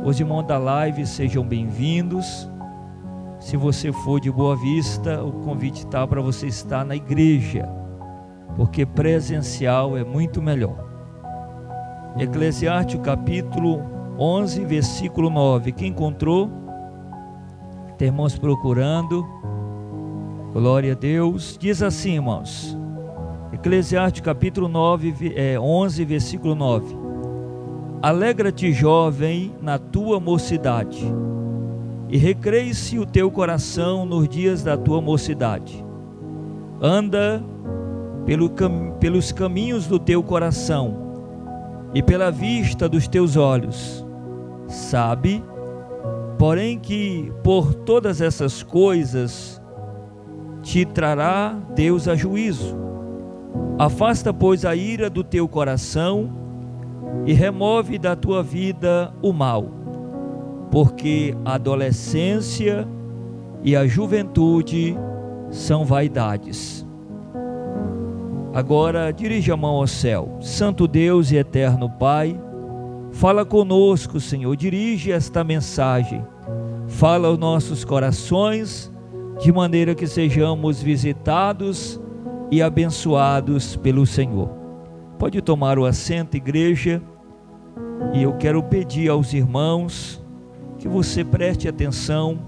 Os irmãos da live sejam bem-vindos. Se você for de Boa Vista, o convite está para você estar na igreja, porque presencial é muito melhor. Eclesiastes capítulo 11, versículo 9. Quem encontrou? Tem irmãos procurando. Glória a Deus. Diz assim, irmãos. Eclesiastes capítulo 11, versículo 9. Alegra-te, jovem, na tua mocidade, e recreie-se o teu coração nos dias da tua mocidade. Anda pelos caminhos do teu coração e pela vista dos teus olhos. Sabe, porém, que por todas essas coisas te trará Deus a juízo. Afasta, pois, a ira do teu coração e remove da tua vida o mal, porque a adolescência e a juventude são vaidades. Agora dirige a mão ao céu. Santo Deus e eterno Pai, fala conosco, Senhor, dirige esta mensagem, fala aos nossos corações, de maneira que sejamos visitados e abençoados pelo Senhor. Pode tomar o assento, igreja, e eu quero pedir aos irmãos que você preste atenção,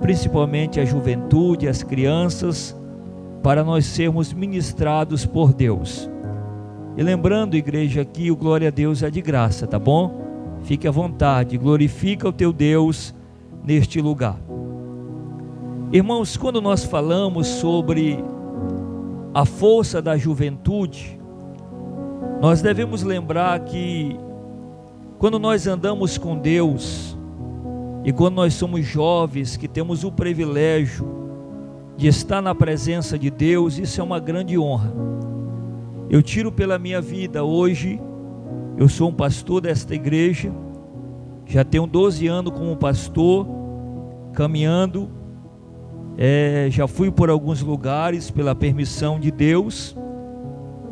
principalmente à juventude, às crianças, para nós sermos ministrados por Deus. E lembrando, igreja, que o glória a Deus é de graça, tá bom? Fique à vontade, glorifica o teu Deus neste lugar. Irmãos, quando nós falamos sobre a força da juventude, nós devemos lembrar que quando nós andamos com Deus e quando nós somos jovens, que temos o privilégio de estar na presença de Deus, isso é uma grande honra. Eu tiro pela minha vida hoje, eu sou um pastor desta igreja, já tenho 12 anos como pastor, caminhando, já fui por alguns lugares pela permissão de Deus,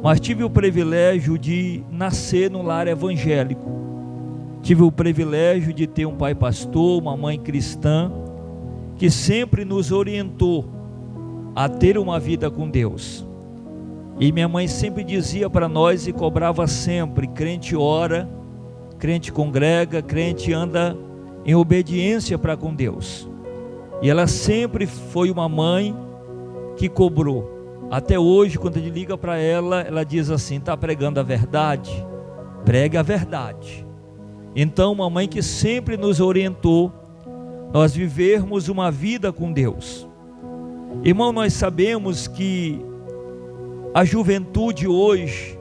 mas tive o privilégio de nascer num lar evangélico, tive o privilégio de ter um pai pastor, uma mãe cristã, que sempre nos orientou a ter uma vida com Deus. E minha mãe sempre dizia para nós e cobrava sempre: crente ora, crente congrega, crente anda em obediência para com Deus. E ela sempre foi uma mãe que cobrou. Até hoje, quando a gente liga para ela, ela diz assim: está pregando a verdade? Pregue a verdade. Então, uma mãe que sempre nos orientou nós vivermos uma vida com Deus. Irmão, nós sabemos que a juventude hoje,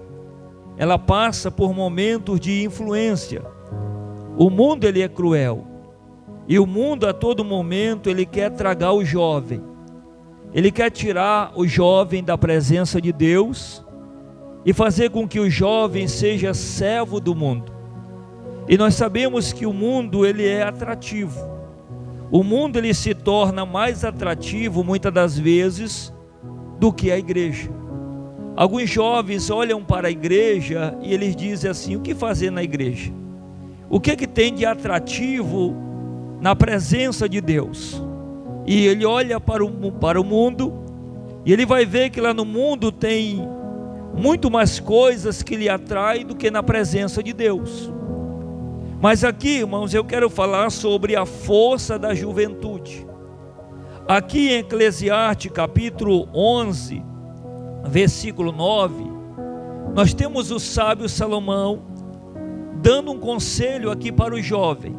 ela passa por momentos de influência. O mundo, ele é cruel, e o mundo a todo momento ele quer tragar o jovem, ele quer tirar o jovem da presença de Deus e fazer com que o jovem seja servo do mundo. E nós sabemos que o mundo, ele é atrativo. O mundo, ele se torna mais atrativo muitas das vezes do que a igreja. Alguns jovens olham para a igreja e eles dizem assim: o que fazer na igreja? O que tem de atrativo na presença de Deus? E ele olha para o mundo e ele vai ver que lá no mundo tem muito mais coisas que lhe atraem do que na presença de Deus. Mas aqui, irmãos, eu quero falar sobre a força da juventude. Aqui em Eclesiastes capítulo 11, versículo 9, nós temos o sábio Salomão dando um conselho aqui para o jovem.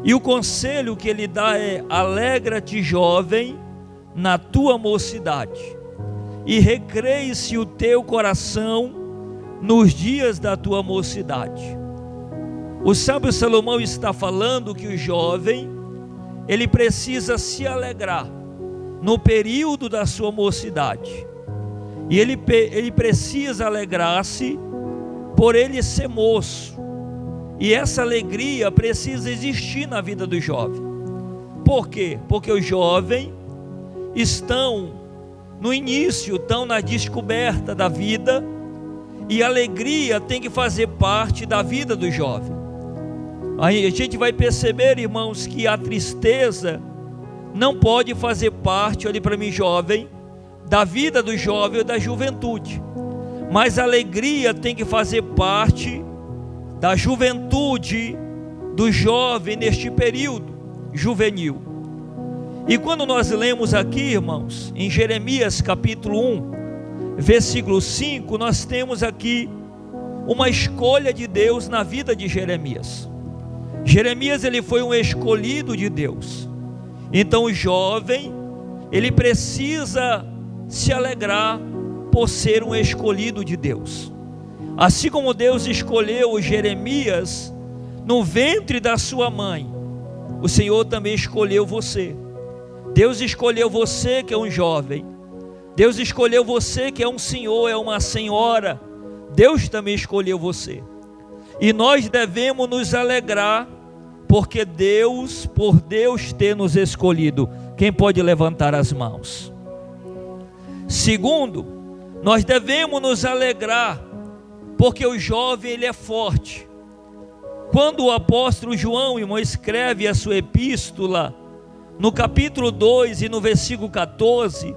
E o conselho que ele dá é: alegra-te, jovem, na tua mocidade, e recreie-se o teu coração nos dias da tua mocidade. O sábio Salomão está falando que o jovem, ele precisa se alegrar no período da sua mocidade. E ele precisa alegrar-se por ele ser moço. E essa alegria precisa existir na vida do jovem. Por quê? Porque os jovens estão no início, estão na descoberta da vida, e a alegria tem que fazer parte da vida do jovem. Aí a gente vai perceber, irmãos, que a tristeza não pode fazer parte, olhe para mim, jovem, da vida do jovem ou da juventude, mas a alegria tem que fazer parte da juventude do jovem neste período juvenil. E quando nós lemos aqui, irmãos, em Jeremias capítulo 1, versículo 5, nós temos aqui uma escolha de Deus na vida de Jeremias. Jeremias, ele foi um escolhido de Deus. Então o jovem, ele precisa se alegrar por ser um escolhido de Deus. Assim como Deus escolheu Jeremias no ventre da sua mãe, o Senhor também escolheu você. Deus escolheu você que é um jovem. Deus escolheu você que é um senhor, é uma senhora. Deus também escolheu você. E nós devemos nos alegrar porque por Deus ter nos escolhido. Quem pode levantar as mãos? Segundo, nós devemos nos alegrar porque o jovem, ele é forte. Quando o apóstolo João, irmão, escreve a sua epístola, no capítulo 2 e no versículo 14,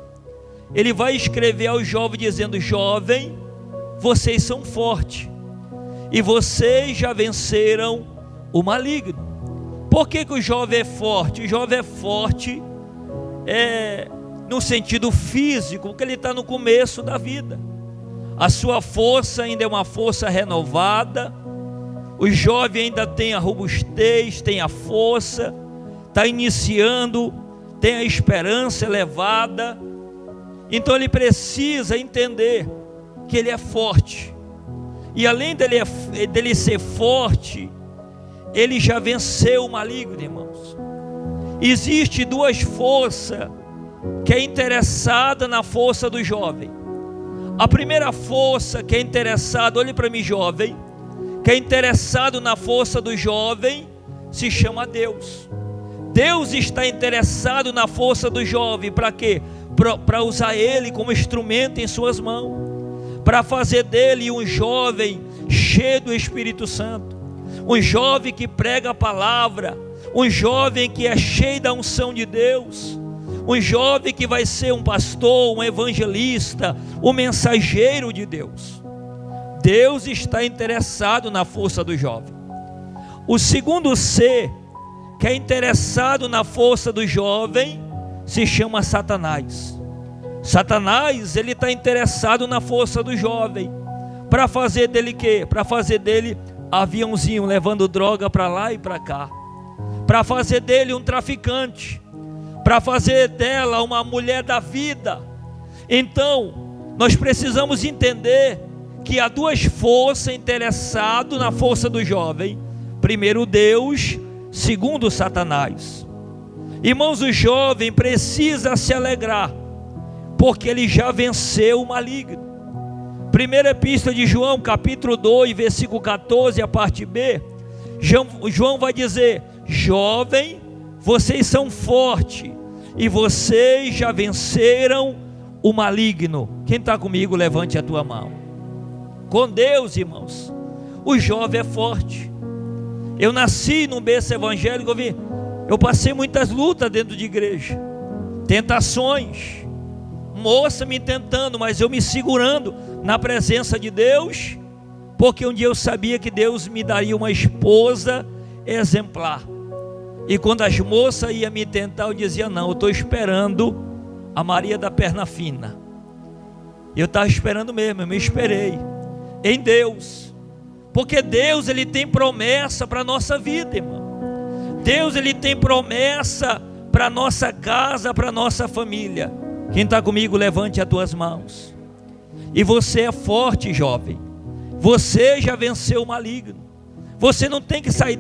ele vai escrever ao jovem dizendo: jovem, vocês são fortes, e vocês já venceram o maligno. Por que o jovem é forte? O jovem é forte no sentido físico, porque ele está no começo da vida. A sua força ainda é uma força renovada. O jovem ainda tem a robustez, tem a força, está iniciando, tem a esperança elevada. Então ele precisa entender que ele é forte. E além dele ser forte, ele já venceu o maligno, irmãos. Existe duas forças que é interessada na força do jovem. A primeira força que é interessada, olhe para mim, jovem, que é interessado na força do jovem, se chama Deus. Deus está interessado na força do jovem, para quê? Para usar ele como instrumento em suas mãos, para fazer dele um jovem cheio do Espírito Santo, um jovem que prega a palavra, um jovem que é cheio da unção de Deus, um jovem que vai ser um pastor, um evangelista, um mensageiro de Deus. Deus está interessado na força do jovem. O segundo ser que é interessado na força do jovem se chama Satanás. Satanás, ele está interessado na força do jovem. Para fazer dele quê? Para fazer dele aviãozinho levando droga para lá e para cá. Para fazer dele um traficante. Para fazer dela uma mulher da vida. Então, nós precisamos entender que há duas forças interessadas na força do jovem. Primeiro Deus, segundo Satanás. Irmãos, o jovem precisa se alegrar, porque ele já venceu o maligno. Primeira epístola de João, capítulo 2, versículo 14, a parte B, João vai dizer: jovem, vocês são fortes, e vocês já venceram o maligno. Quem está comigo, levante a tua mão. Com Deus, irmãos, o jovem é forte. Eu nasci num berço evangélico, eu passei muitas lutas dentro de igreja, tentações, moça me tentando, mas eu me segurando na presença de Deus, porque um dia eu sabia que Deus me daria uma esposa exemplar. E quando as moças iam me tentar, eu dizia: não, eu estou esperando a Maria da perna fina. Eu estava esperando mesmo, eu me esperei em Deus, porque Deus, ele tem promessa para a nossa vida, irmão. Deus, ele tem promessa para a nossa casa, para a nossa família. Quem está comigo, levante as tuas mãos. E você é forte, jovem. Você já venceu o maligno. Você não tem que sair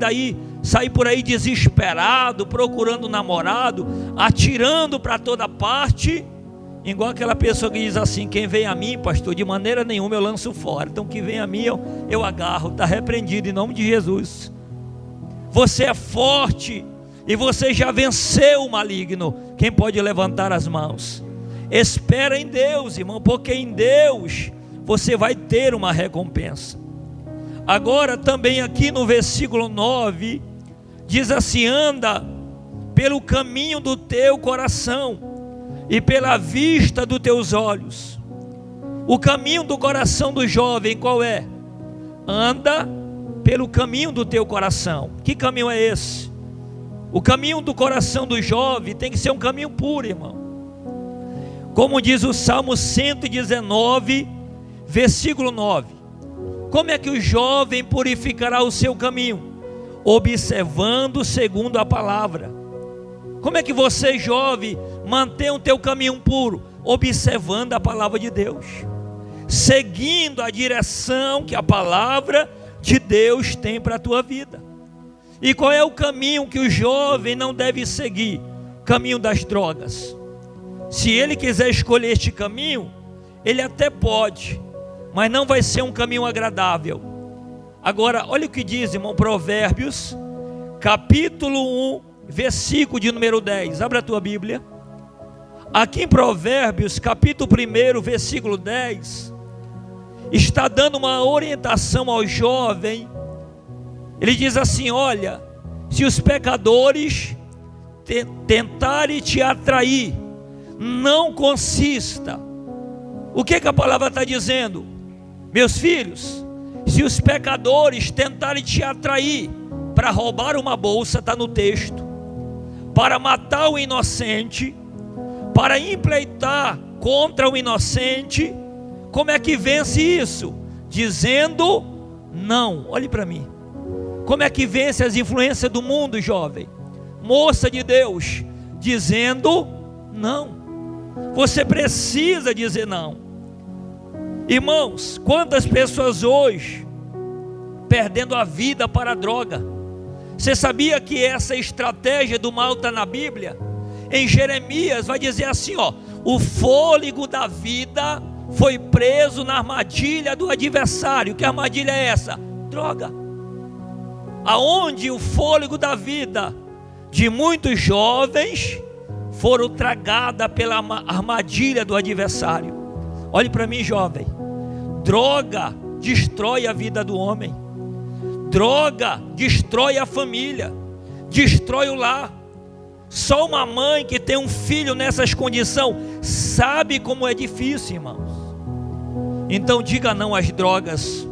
por aí desesperado, procurando namorado, atirando para toda parte, igual aquela pessoa que diz assim: quem vem a mim, pastor, de maneira nenhuma eu lanço fora. Então quem vem a mim eu agarro. Está repreendido em nome de Jesus. Você é forte e você já venceu o maligno. Quem pode levantar as mãos? Espera em Deus, irmão, porque em Deus você vai ter uma recompensa. Agora também aqui no versículo 9, Diz assim: anda pelo caminho do teu coração e pela vista dos teus olhos. O caminho do coração do jovem qual é? Anda pelo caminho do teu coração. Que caminho é esse? O caminho do coração do jovem tem que ser um caminho puro, irmão. Como diz o Salmo 119, versículo 9. Como é que o jovem purificará o seu caminho? Observando segundo a palavra. Como é que você, jovem, mantém o teu caminho puro? Observando a palavra de Deus, seguindo a direção que a palavra de Deus tem para a tua vida. E qual é o caminho que o jovem não deve seguir? O caminho das drogas. Se ele quiser escolher este caminho, ele até pode, mas não vai ser um caminho agradável. Agora, olha o que diz, irmão, Provérbios, capítulo 1, versículo de número 10. Abra a tua Bíblia. Aqui em Provérbios, capítulo 1, versículo 10, está dando uma orientação ao jovem. Ele diz assim: olha, se os pecadores tentarem te atrair, não consista. O que a palavra está dizendo? Meus filhos, se os pecadores tentarem te atrair para roubar uma bolsa, está no texto, para matar o inocente, para empreitar contra o inocente, como é que vence isso? Dizendo não. Olhe para mim. Como é que vence as influências do mundo, jovem? Moça de Deus, dizendo não. Você precisa dizer não. Irmãos, quantas pessoas hoje perdendo a vida para a droga? Você sabia que essa estratégia do mal está na Bíblia? Em Jeremias vai dizer assim, ó: o fôlego da vida foi preso na armadilha do adversário. Que armadilha é essa? Droga. Aonde o fôlego da vida de muitos jovens foram tragada pela armadilha do adversário. Olhe para mim, jovem. Droga destrói a vida do homem. Droga destrói a família, destrói o lar. Só uma mãe que tem um filho nessas condições sabe como é difícil, irmãos. Então diga não às drogas.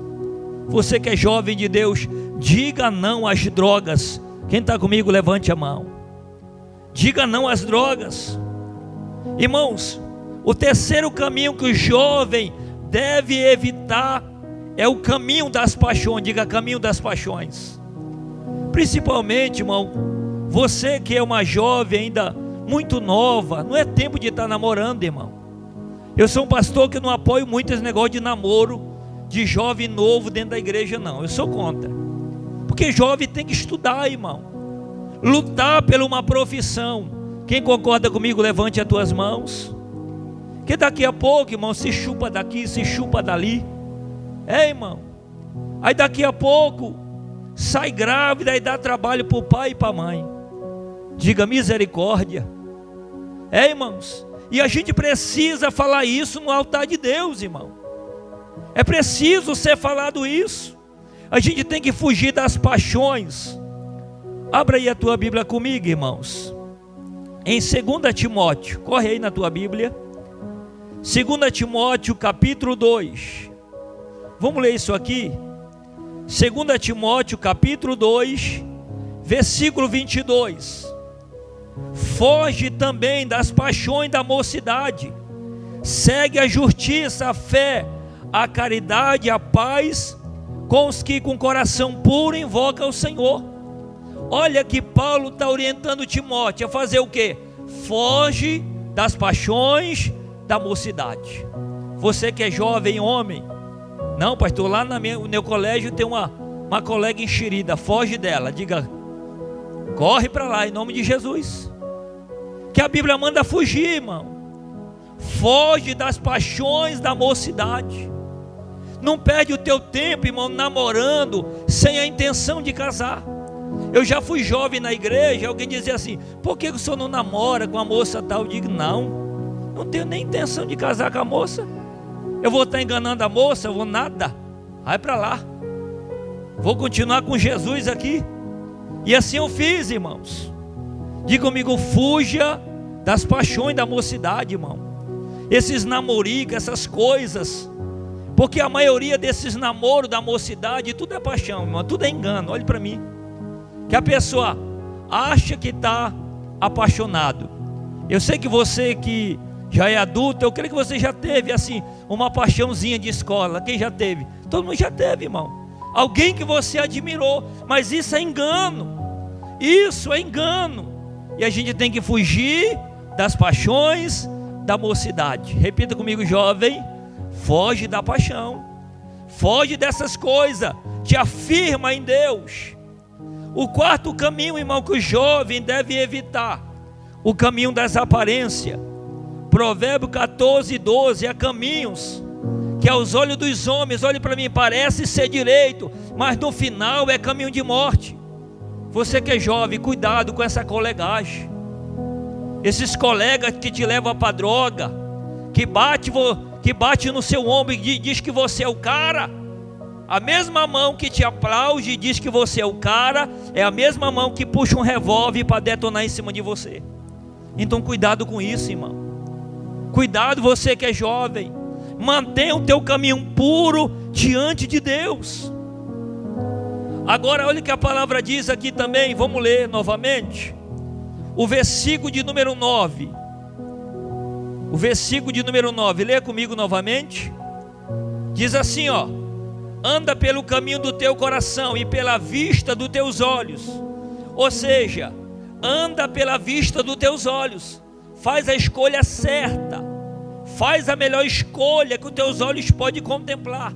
Você que é jovem de Deus, diga não às drogas. Quem está comigo, levante a mão. Diga não às drogas. Irmãos, o terceiro caminho que o jovem deve evitar é o caminho das paixões. Diga caminho das paixões. Principalmente, irmão, você que é uma jovem ainda muito nova, não é tempo de estar namorando, irmão. Eu sou um pastor que não apoio muito esse negócio de namoro de jovem novo dentro da igreja, não. Eu sou contra. Porque jovem tem que estudar, irmão. Lutar por uma profissão. Quem concorda comigo, levante as tuas mãos. Que daqui a pouco, irmão, se chupa daqui, se chupa dali. É, irmão. Aí daqui a pouco sai grávida e dá trabalho para o pai e para a mãe. Diga misericórdia. É, irmãos. E a gente precisa falar isso no altar de Deus, irmão. É preciso ser falado isso. A gente tem que fugir das paixões. Abra aí a tua Bíblia comigo, irmãos. Em 2 Timóteo, corre aí na tua Bíblia. 2 Timóteo capítulo 2. Vamos ler isso aqui. 2 Timóteo capítulo 2, versículo 22. Foge também das paixões da mocidade. Segue a justiça, a fé, a caridade, a paz, com os que com coração puro invocam o Senhor. Olha que Paulo está orientando Timóteo a fazer o quê? Foge das paixões da mocidade. Você que é jovem, homem, não, pastor, lá no meu colégio tem uma colega enxerida, foge dela. Diga, corre para lá em nome de Jesus. Que a Bíblia manda fugir, irmão. Foge das paixões da mocidade. Não perde o teu tempo, irmão, namorando sem a intenção de casar. Eu já fui jovem na igreja, alguém dizia assim: por que o senhor não namora com a moça tal? Eu digo, não tenho nem intenção de casar com a moça. Eu vou estar enganando a moça? Eu vou nada. Vai para lá. Vou continuar com Jesus aqui. E assim eu fiz, irmãos. Diga comigo, fuja das paixões da mocidade, irmão. Esses namoricos, essas coisas. Porque a maioria desses namoros da mocidade, tudo é paixão, irmão, tudo é engano. Olhe para mim. Que a pessoa acha que está apaixonado. Eu sei que você que já é adulto, eu creio que você já teve assim uma paixãozinha de escola. Quem já teve? Todo mundo já teve, irmão. Alguém que você admirou, mas isso é engano. Isso é engano. E a gente tem que fugir das paixões da mocidade. Repita comigo, jovem. Foge da paixão. Foge dessas coisas. Te afirma em Deus. O quarto caminho, irmão, que o jovem deve evitar: o caminho das aparências. Provérbio 14:12. Há caminhos que aos olhos dos homens, olhe para mim, parece ser direito, mas no final é caminho de morte. Você que é jovem, cuidado com essa colegagem. Esses colegas que te levam para droga, que bate no seu ombro e diz que você é o cara. A mesma mão que te aplaude e diz que você é o cara, é a mesma mão que puxa um revólver para detonar em cima de você. Então cuidado com isso, irmão. Cuidado, você que é jovem. Mantenha o teu caminho puro diante de Deus. Agora olha o que a palavra diz aqui também. Vamos ler novamente o versículo de número 9. O versículo de número 9, leia comigo novamente. Diz assim, ó: anda pelo caminho do teu coração e pela vista dos teus olhos. Ou seja, anda pela vista dos teus olhos. Faz a escolha certa. Faz a melhor escolha que os teus olhos podem contemplar.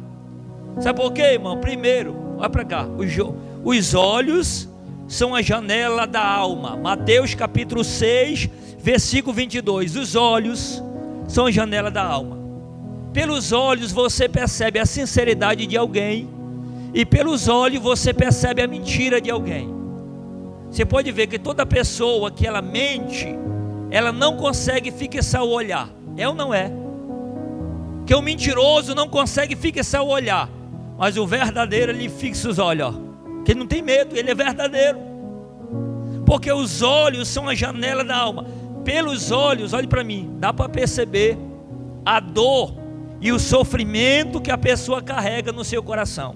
Sabe por quê, irmão? Primeiro, olha para cá. Os olhos são a janela da alma. Mateus capítulo 6, versículo 22. Os olhos são a janela da alma. Pelos olhos você percebe a sinceridade de alguém, e pelos olhos você percebe a mentira de alguém. Você pode ver que toda pessoa que ela mente, ela não consegue fixar o olhar. É ou não é? Que o mentiroso não consegue fixar o olhar, mas o verdadeiro, ele fixa os olhos, ó. Que ele não tem medo, ele é verdadeiro. Porque os olhos são a janela da alma. Pelos olhos, olhe para mim, dá para perceber a dor e o sofrimento que a pessoa carrega no seu coração.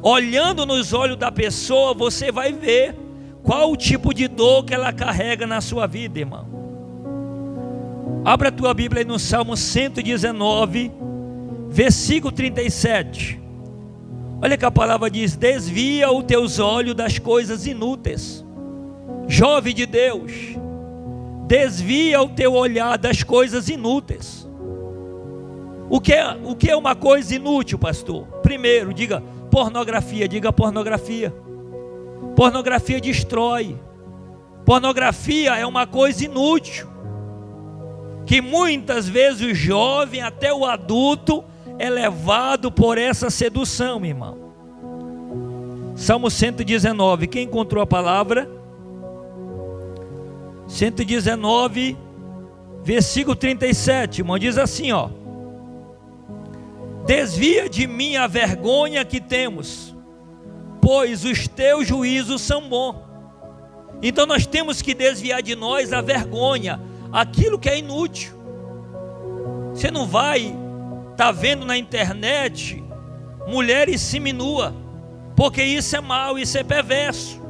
Olhando nos olhos da pessoa, você vai ver qual o tipo de dor que ela carrega na sua vida, irmão. Abra a tua Bíblia aí no Salmo 119, versículo 37. Olha que a palavra diz: desvia os teus olhos das coisas inúteis. Jovem de Deus, desvia o teu olhar das coisas inúteis. O que é uma coisa inútil, pastor? Primeiro, diga pornografia. Diga pornografia. Pornografia destrói. Pornografia é uma coisa inútil, que muitas vezes o jovem, até o adulto, é levado por essa sedução, irmão. Salmo 119, quem encontrou a palavra? 119, versículo 37, irmão, diz assim, ó: desvia de mim a vergonha que temos, pois os teus juízos são bons. Então nós temos que desviar de nós a vergonha, aquilo que é inútil. Você não vai estar vendo na internet mulheres seminua, porque isso é mal, isso é perverso.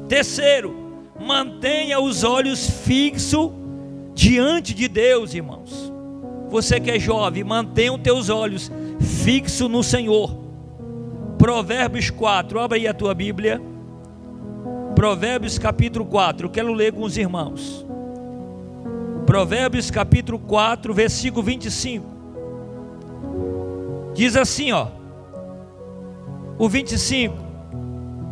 Terceiro, mantenha os olhos fixos diante de Deus, irmãos. Você que é jovem, mantenha os teus olhos fixos no Senhor. Provérbios 4, abre aí a tua Bíblia. Provérbios capítulo 4, eu quero ler com os irmãos. Provérbios capítulo 4, versículo 25. Diz assim, ó, o 25: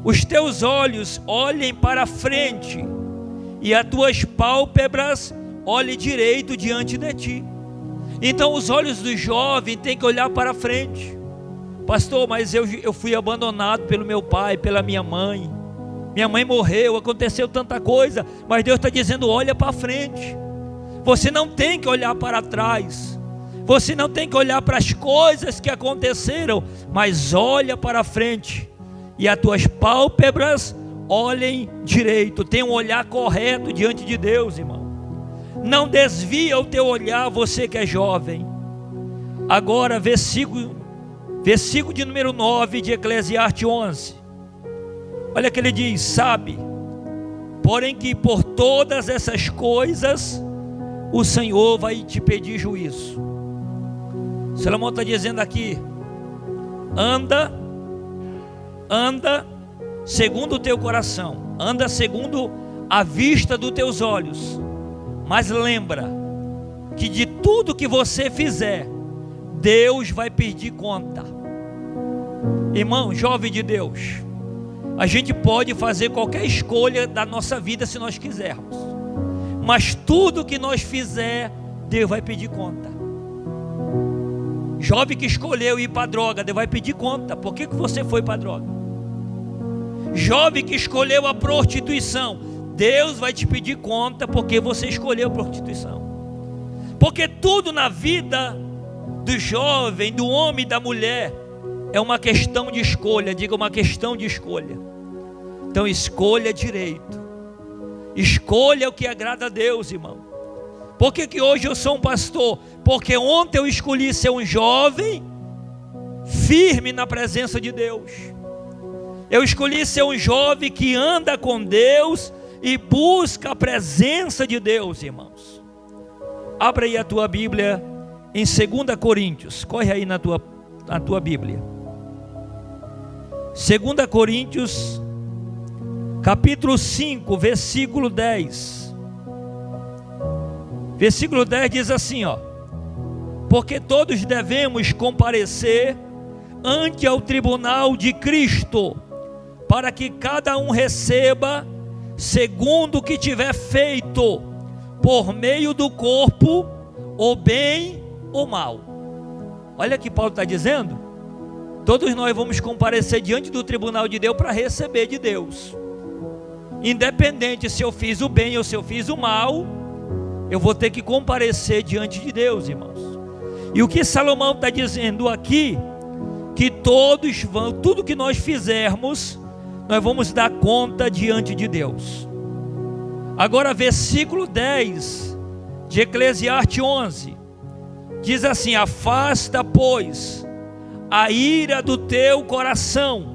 os teus olhos olhem para a frente, e as tuas pálpebras olhem direito diante de ti. Então os olhos do jovem têm que olhar para a frente. Pastor, mas eu fui abandonado pelo meu pai, pela minha mãe. Minha mãe morreu, aconteceu tanta coisa, mas Deus está dizendo: olha para frente. Você não tem que olhar para trás. Você não tem que olhar para as coisas que aconteceram, mas olha para frente, e as tuas pálpebras olhem direito, tenham um olhar correto diante de Deus, irmão. Não desvia o teu olhar, você que é jovem. Agora, versículo de número 9 de Eclesiastes 11. Olha que ele diz: sabe, porém que por todas essas coisas o Senhor vai te pedir juízo. Salomão está dizendo aqui: anda segundo o teu coração, anda segundo a vista dos teus olhos, mas lembra que de tudo que você fizer, Deus vai pedir conta. Irmão, jovem de Deus, a gente pode fazer qualquer escolha da nossa vida se nós quisermos, mas tudo que nós fizer, Deus vai pedir conta. Jovem que escolheu ir para a droga, Deus vai pedir conta. Por que você foi para a droga? Jovem que escolheu a prostituição, Deus vai te pedir conta porque você escolheu a prostituição. Porque tudo na vida do jovem, do homem e da mulher é uma questão de escolha. Diga, uma questão de escolha. Então escolha direito, escolha o que agrada a Deus, irmão. Por que hoje eu sou um pastor? Porque ontem eu escolhi ser um jovem firme na presença de Deus. Eu escolhi ser um jovem que anda com Deus e busca a presença de Deus, irmãos. Abra aí a tua Bíblia em 2 Coríntios. Corre aí na tua Bíblia. 2 Coríntios, capítulo 5, versículo 10. Versículo 10 diz assim, ó: porque todos devemos comparecer ante ao tribunal de Cristo, para que cada um receba segundo o que tiver feito, por meio do corpo, ou bem ou mal. Olha que Paulo está dizendo: todos nós vamos comparecer diante do tribunal de Deus para receber de Deus. Independente se eu fiz o bem ou se eu fiz o mal, eu vou ter que comparecer diante de Deus, irmãos. E o que Salomão está dizendo aqui, que todos vão, tudo que nós fizermos, nós vamos dar conta diante de Deus. Agora, versículo 10 de Eclesiastes 11, diz assim: afasta, pois, a ira do teu coração,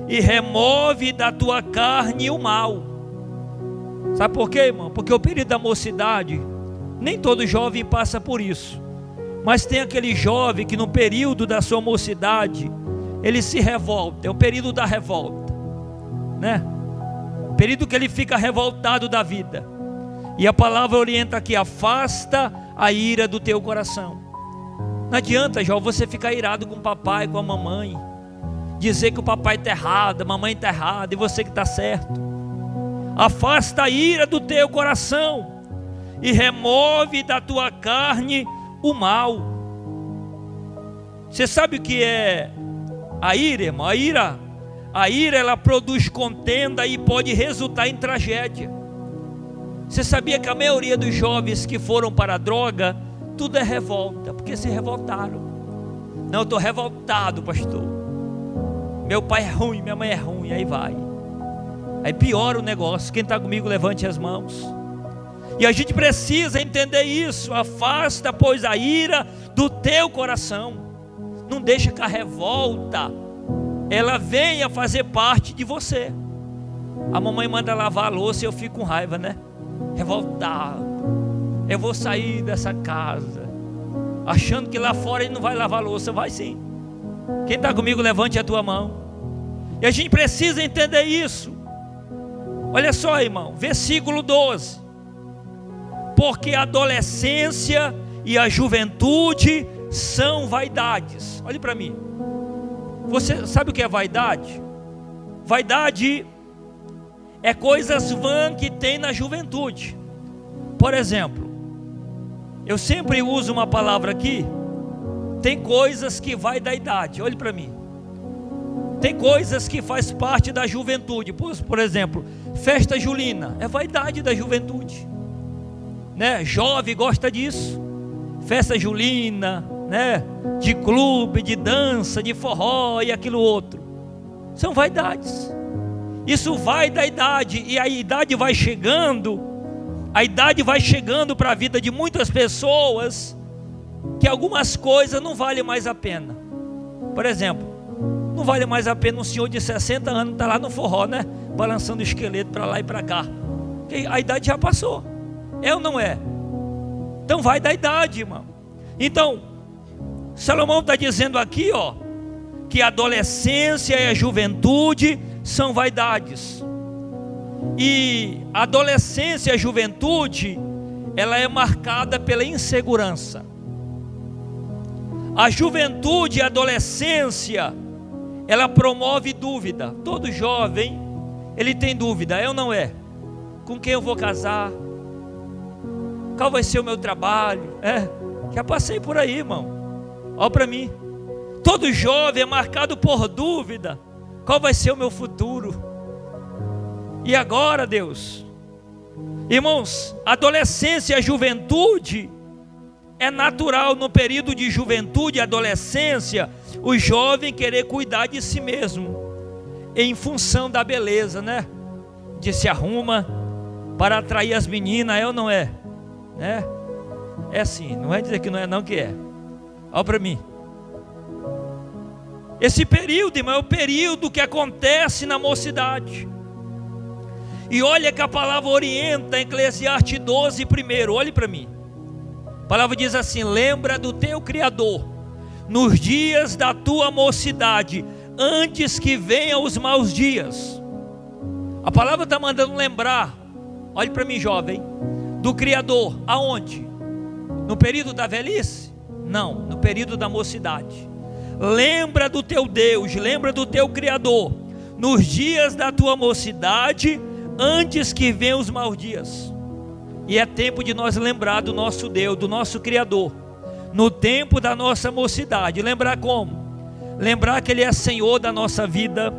e remove da tua carne o mal. Sabe por quê, irmão? Porque o período da mocidade, nem todo jovem passa por isso, mas tem aquele jovem que no período da sua mocidade, ele se revolta. É o período da revolta, né? Período que ele fica revoltado da vida. E a palavra orienta aqui: afasta a ira do teu coração. Não adianta, jovem, você ficar irado com o papai, com a mamãe, dizer que o papai está errado, a mamãe está errada e você que está certo. Afasta a ira do teu coração e remove da tua carne o mal. Você sabe o que é a ira, irmão? A ira ela produz contenda e pode resultar em tragédia. Você sabia que a maioria dos jovens que foram para a droga, tudo é revolta, porque se revoltaram. Não, eu estou revoltado, pastor. Meu pai é ruim, minha mãe é ruim, aí vai. Aí piora o negócio. Quem está comigo, levante as mãos. E a gente precisa entender isso. Afasta, pois, a ira do teu coração. Não deixa que a revolta ela venha fazer parte de você. A mamãe manda lavar a louça e eu fico com raiva, né? Revoltado. Eu vou sair dessa casa achando que lá fora ele não vai lavar a louça. Vai sim. Quem está comigo, levante a tua mão. E a gente precisa entender isso. Olha só, irmão, versículo 12: porque a adolescência e a juventude são vaidades. Olhe para mim. Você sabe o que é vaidade? Vaidade é coisas vãs que tem na juventude. Por exemplo, eu sempre uso uma palavra aqui: tem coisas que vai da idade. Olhe para mim. Tem coisas que faz parte da juventude. Por exemplo, festa julina é vaidade da juventude, né? Jovem gosta disso. Festa julina, né? De clube, de dança, de forró e aquilo outro. São vaidades. Isso vai da idade, e a idade vai chegando para a vida de muitas pessoas, que algumas coisas não valem mais a pena. Por exemplo, não vale mais a pena um senhor de 60 anos estar lá no forró, né? Balançando o esqueleto para lá e para cá. Porque a idade já passou. É ou não é? Então vai da idade, irmão. Então, Salomão está dizendo aqui, ó, que a adolescência e a juventude são vaidades. E a adolescência e a juventude, ela é marcada pela insegurança. A juventude e a adolescência, ela promove dúvida. Todo jovem, ele tem dúvida, é ou não é? Com quem eu vou casar? Qual vai ser o meu trabalho? Já passei por aí, irmão. Olha para mim. Todo jovem é marcado por dúvida. Qual vai ser o meu futuro? E agora, Deus? Irmãos, adolescência e a juventude, é natural no período de juventude e adolescência, o jovem querer cuidar de si mesmo, em função da beleza, né? De se arruma para atrair as meninas, é ou não é? Né? É sim, não é dizer que não é, não, que é. Olha para mim. Esse período, irmão, é o período que acontece na mocidade. E olha que a palavra orienta em Eclesiastes 12 primeiro, olhe para mim. A palavra diz assim: lembra do teu Criador nos dias da tua mocidade, antes que venham os maus dias. A palavra está mandando lembrar, olhe para mim, jovem, do Criador. Aonde? No período da velhice? Não, no período da mocidade. Lembra do teu Deus, lembra do teu Criador nos dias da tua mocidade, antes que venham os maus dias. E é tempo de nós lembrar do nosso Deus, do nosso Criador, no tempo da nossa mocidade. Lembrar como? Lembrar que Ele é Senhor da nossa vida,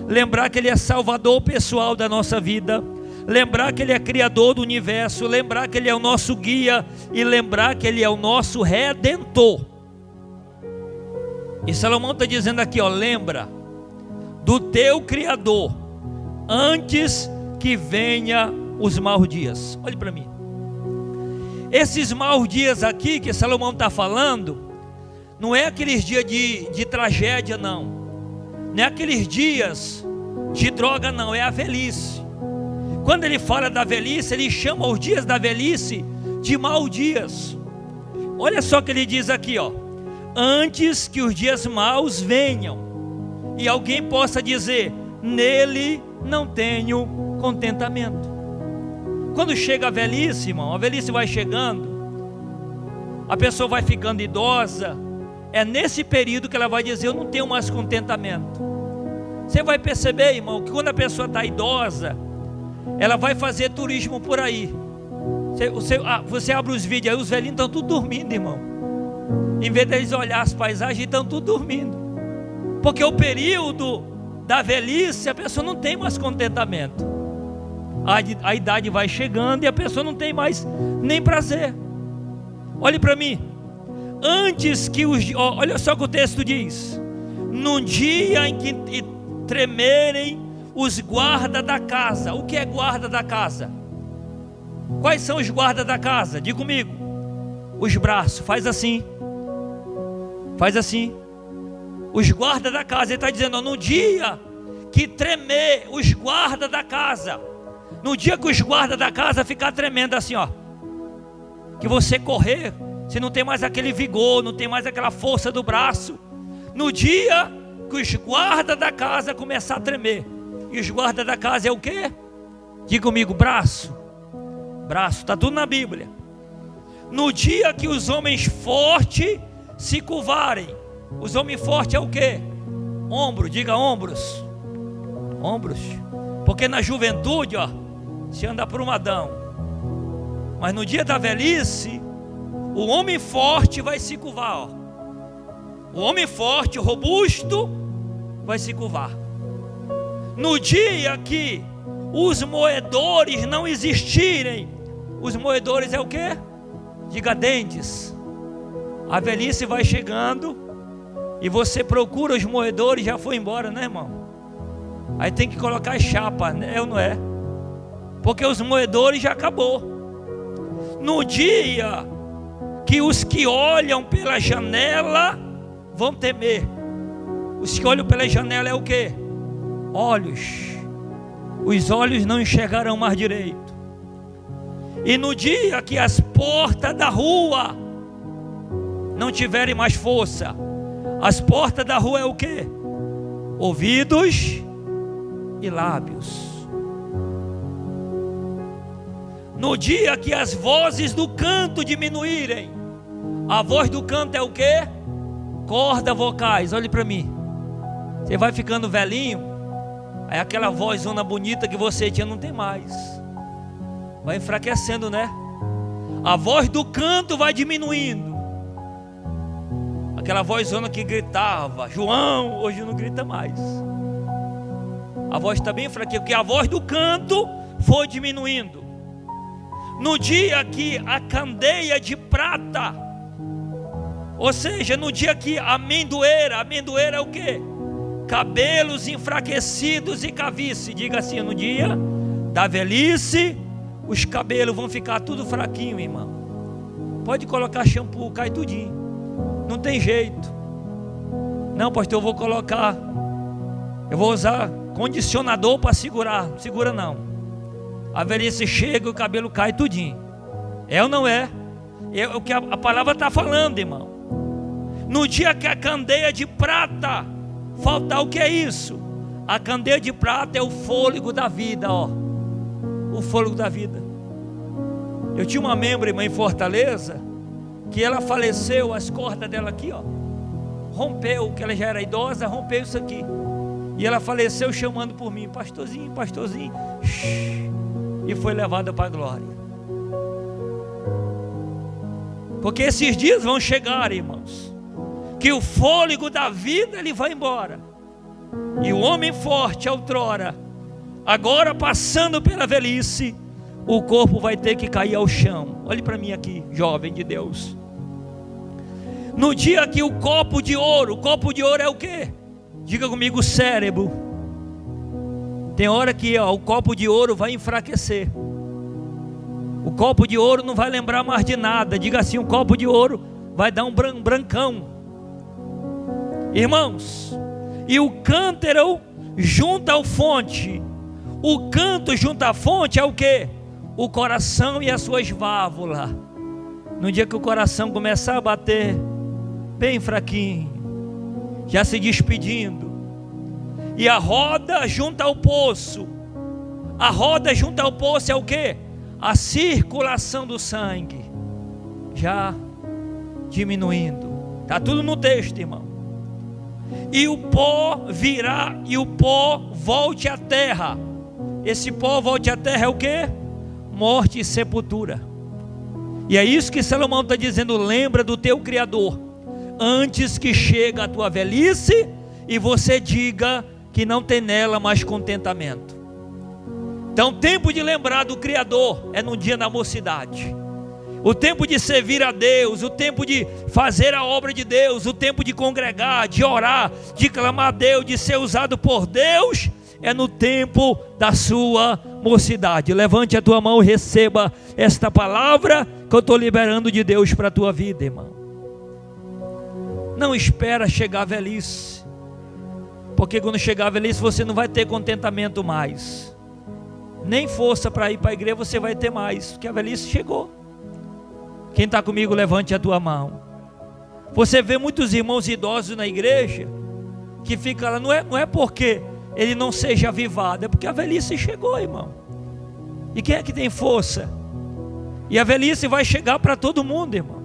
lembrar que Ele é Salvador pessoal da nossa vida, lembrar que Ele é Criador do universo, lembrar que Ele é o nosso guia e lembrar que Ele é o nosso Redentor. E Salomão está dizendo aqui, ó, lembra do teu Criador antes que venha os maus dias. Olhe para mim. Esses maus dias aqui que Salomão está falando, não é aqueles dias de tragédia, não. Não é aqueles dias de droga, não. É a velhice. Quando ele fala da velhice, ele chama os dias da velhice de maus dias. Olha só o que ele diz aqui, ó. Antes que os dias maus venham e alguém possa dizer: nele não tenho contentamento. Quando chega a velhice, irmão, a velhice vai chegando, a pessoa vai ficando idosa, é nesse período que ela vai dizer: eu não tenho mais contentamento. Você vai perceber, irmão, que quando a pessoa está idosa, ela vai fazer turismo por aí. Você abre os vídeos aí, os velhinhos estão tudo dormindo, irmão. Em vez deles olhar as paisagens, estão tudo dormindo. Porque o período da velhice, a pessoa não tem mais contentamento. A idade vai chegando e a pessoa não tem mais nem prazer. Olhe para mim. Antes que olha só o que o texto diz: num dia em que tremerem os guardas da casa. O que é guarda da casa? Quais são os guardas da casa? Diga comigo. Os braços, faz assim. Faz assim. Os guardas da casa. Ele está dizendo, ó, no dia que tremer os guardas da casa, no dia que os guardas da casa ficar tremendo assim, ó, que você correr, você não tem mais aquele vigor, não tem mais aquela força do braço. No dia que os guardas da casa começar a tremer. E os guardas da casa é o quê? Diga comigo, braço. Braço, está tudo na Bíblia. No dia que os homens fortes se curvarem. Os homens fortes é o quê? Ombro, diga ombros. Ombros. Porque na juventude, ó, se anda prumadão. Mas no dia da velhice, o homem forte vai se curvar, ó. O homem forte, robusto, vai se curvar. No dia que os moedores não existirem, os moedores é o quê? Diga dentes. A velhice vai chegando e você procura os moedores, já foi embora, né, irmão? Aí tem que colocar chapa, é ou não é? Porque os moedores já acabou. No dia que os que olham pela janela vão temer. Os que olham pela janela é o quê? Olhos. Os olhos não enxergarão mais direito. E no dia que as portas da rua não tiverem mais força, as portas da rua é o quê? Ouvidos e lábios. No dia que as vozes do canto diminuírem, a voz do canto é o quê? Cordas vocais. Olhe para mim. Você vai ficando velhinho, aí aquela vozona bonita que você tinha não tem mais. Vai enfraquecendo, né? A voz do canto vai diminuindo. Aquela vozona que gritava, João, hoje não grita mais. A voz está bem fraquinha, porque a voz do canto foi diminuindo. No dia que a candeia de prata, ou seja, no dia que a amendoeira é o quê? Cabelos enfraquecidos e cavice. Diga assim, no dia da velhice, os cabelos vão ficar tudo fraquinho, irmão. Pode colocar shampoo, cai tudinho. Não tem jeito. Não, pastor, eu vou usar condicionador para segurar. Não segura não. A velhice chega e o cabelo cai tudinho. É ou não é? É o que a palavra está falando, irmão. No dia que a candeia de prata faltar, o que é isso? A candeia de prata é o fôlego da vida, ó. O fôlego da vida. Eu tinha uma membro, irmã, em Fortaleza, que ela faleceu, as cordas dela aqui, ó, rompeu, que ela já era idosa, rompeu isso aqui. E ela faleceu chamando por mim, pastorzinho, pastorzinho. E foi levada para a glória. Porque esses dias vão chegar, irmãos, que o fôlego da vida ele vai embora. E o homem forte outrora, agora passando pela velhice, o corpo vai ter que cair ao chão. Olhe para mim aqui, jovem de Deus. No dia que o copo de ouro é o quê? Diga comigo, o cérebro. Tem hora que o copo de ouro vai enfraquecer. O copo de ouro não vai lembrar mais de nada. Diga assim, o copo de ouro vai dar um brancão. Irmãos, e o cântaro junto à fonte. O canto junto à fonte é o quê? O coração e as suas válvulas. No dia que o coração começar a bater bem fraquinho, já se despedindo, e a roda junto ao poço. A roda junto ao poço é o quê? A circulação do sangue já diminuindo. Está tudo no texto, irmão. E o pó virá, e o pó volte à terra. Esse pó volte à terra é o quê? Morte e sepultura. E é isso que Salomão está dizendo. Lembra do teu Criador, antes que chegue a tua velhice e você diga que não tem nela mais contentamento. Então, o tempo de lembrar do Criador é no dia da mocidade. O tempo de servir a Deus, o tempo de fazer a obra de Deus, o tempo de congregar, de orar, de clamar a Deus, de ser usado por Deus, é no tempo da sua mocidade. Levante a tua mão e receba esta palavra que eu estou liberando de Deus para a tua vida, irmão. Não espera chegar a velhice, porque quando chegar a velhice você não vai ter contentamento mais, nem força para ir para a igreja você vai ter mais, porque a velhice chegou. Quem está comigo, levante a tua mão. Você vê muitos irmãos idosos na igreja que fica lá, não é porque ele não seja avivado, é porque a velhice chegou, irmão. E quem é que tem força? E a velhice vai chegar para todo mundo, irmão.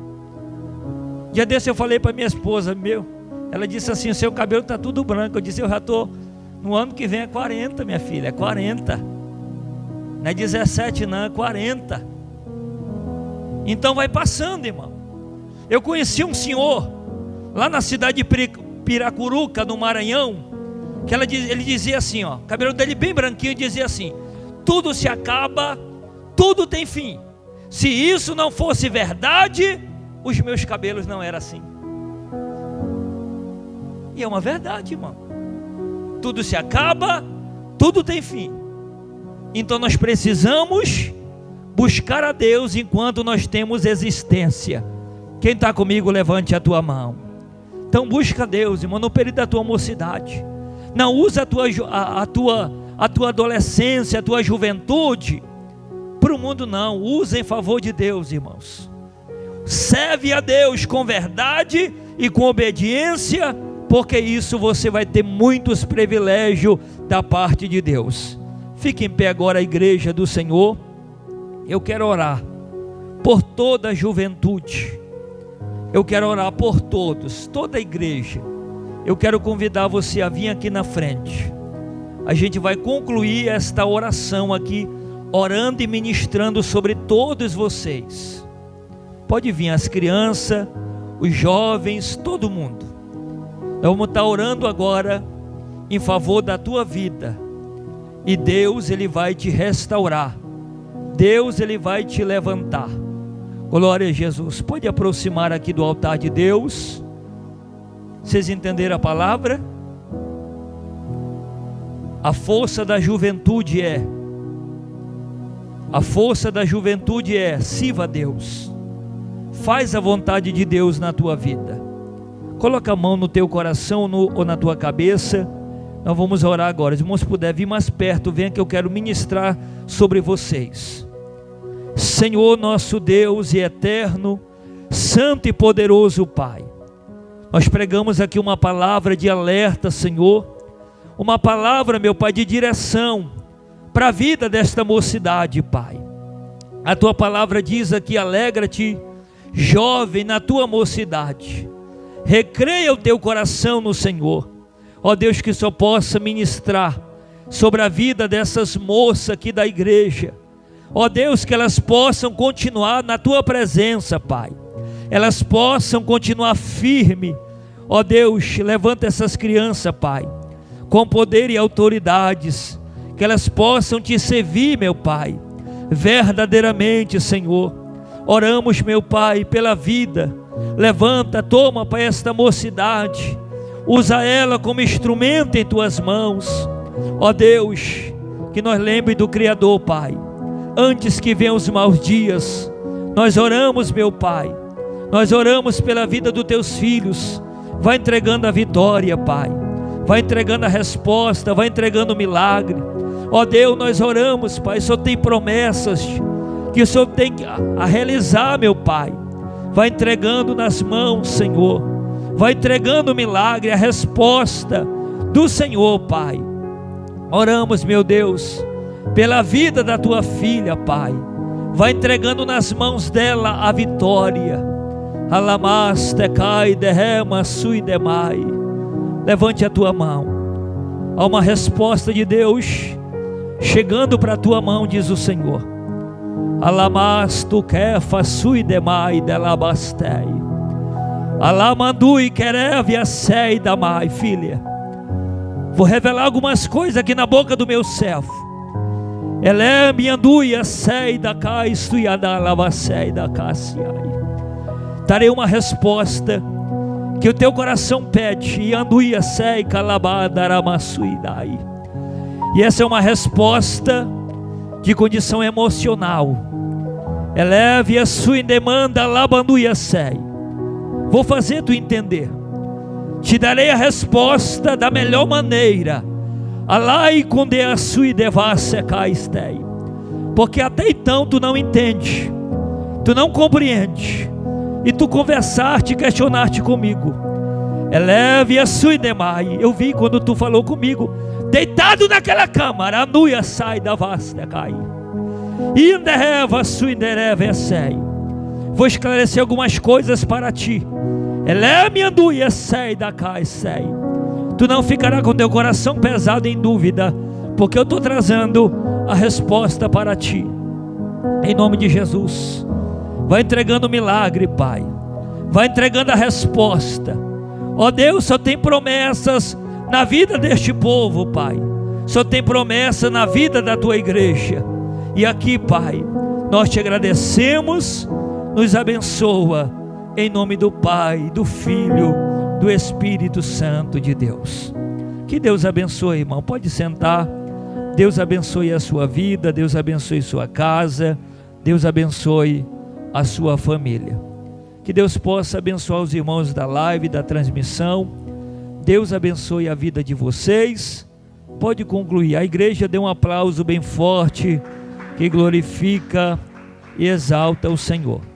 Dia desse eu falei para minha esposa, ela disse assim, o seu cabelo está tudo branco. Eu disse, eu já estou, no ano que vem é 40, minha filha, é 40. Não é 17 não, é 40. Então vai passando, irmão. Eu conheci um senhor lá na cidade de Piracuruca, no Maranhão, que ele dizia assim, ó, o cabelo dele bem branquinho, dizia assim: tudo se acaba, tudo tem fim. Se isso não fosse verdade, os meus cabelos não eram assim. E é uma verdade, irmão. Tudo se acaba, Tudo tem fim. Então nós precisamos buscar a Deus enquanto nós temos existência. Quem está comigo, levante a tua mão. Então busca a Deus, irmão, no período da tua mocidade. Não usa a tua adolescência, a tua juventude para o mundo, não. Usa em favor de Deus, irmãos. Serve a Deus com verdade e com obediência, porque isso você vai ter muitos privilégios da parte de Deus. Fique em pé agora, a igreja do Senhor. Eu quero orar por toda a juventude. Eu quero orar por todos, toda a igreja. Eu quero convidar você a vir aqui na frente. A gente vai concluir esta oração aqui, orando e ministrando sobre todos vocês. Pode vir as crianças, os jovens, todo mundo. Nós vamos estar orando agora em favor da tua vida. E Deus, Ele vai te restaurar. Deus, Ele vai te levantar. Glória a Jesus. Pode aproximar aqui do altar de Deus. Vocês entenderam a palavra? A força da juventude é sirva a Deus. Faz a vontade de Deus na tua vida. Coloca a mão no teu coração ou na tua cabeça. Nós vamos orar agora. Os irmãos, se puder vir mais perto, venha que eu quero ministrar sobre vocês. Senhor nosso Deus e eterno, santo e poderoso Pai, nós pregamos aqui uma palavra de alerta, Senhor, uma palavra, meu Pai, de direção para a vida desta mocidade, Pai. A tua palavra diz aqui: alegra-te, jovem, na tua mocidade, recreia o teu coração no Senhor. Ó Deus, que só possa ministrar sobre a vida dessas moças aqui da igreja. Ó Deus, que elas possam continuar na tua presença, Pai. Elas possam continuar firme. Ó Deus, levanta essas crianças, Pai, com poder e autoridades, que elas possam te servir, meu Pai, verdadeiramente, Senhor. Oramos, meu Pai, pela vida. Levanta, toma, Pai, esta mocidade. Usa ela como instrumento em tuas mãos. Ó Deus, que nós lembremos do Criador, Pai. Antes que venham os maus dias, nós oramos, meu Pai. Nós oramos pela vida dos teus filhos. Vai entregando a vitória, Pai. Vai entregando a resposta, vai entregando o milagre. Ó Deus, nós oramos, Pai. O Senhor tem promessas que o Senhor tem a realizar, meu Pai. Vai entregando nas mãos, Senhor. Vai entregando o milagre, a resposta do Senhor, Pai. Oramos, meu Deus, pela vida da tua filha, Pai. Vai entregando nas mãos dela a vitória. Alamaste cai derrama sui demai. Levante a tua mão. Há uma resposta de Deus chegando para a tua mão, diz o Senhor. Alamastu kefa sui demai delabastei. Alamandui querev assei damai. Filha, vou revelar algumas coisas aqui na boca do meu servo. Elem andui assei da caistu e adalavassei da cassiai. Darei uma resposta que o teu coração pede. E andui assei calabadaramassui. E essa é uma resposta de condição emocional. Eleve a sua demanda labandui assei. Vou fazer tu entender. Te darei a resposta da melhor maneira. Alai conde a sui devasse caistei. Porque até então tu não entende, tu não compreende, e tu conversaste, questionaste comigo. Eleve a sui demai. Eu vi quando tu falou comigo, deitado naquela cama. Anuia sai da vasta cai. Indereva sui dereva sei. Vou esclarecer algumas coisas para ti. Eleme anduia sei da cai sei. Tu não ficará com teu coração pesado em dúvida, porque eu estou trazendo a resposta para ti. Em nome de Jesus. Vai entregando o milagre, Pai. Vai entregando a resposta. Ó Deus, só tem promessas na vida deste povo, Pai. Só tem promessa na vida da tua igreja. E aqui, Pai, nós te agradecemos. Nos abençoa, em nome do Pai, do Filho, do Espírito Santo de Deus. Que Deus abençoe, irmão. Pode sentar. Deus abençoe a sua vida, Deus abençoe sua casa, Deus abençoe a sua família. Que Deus possa abençoar os irmãos da live, da transmissão. Deus abençoe a vida de vocês. Pode concluir. A igreja dê um aplauso bem forte que glorifica e exalta o Senhor.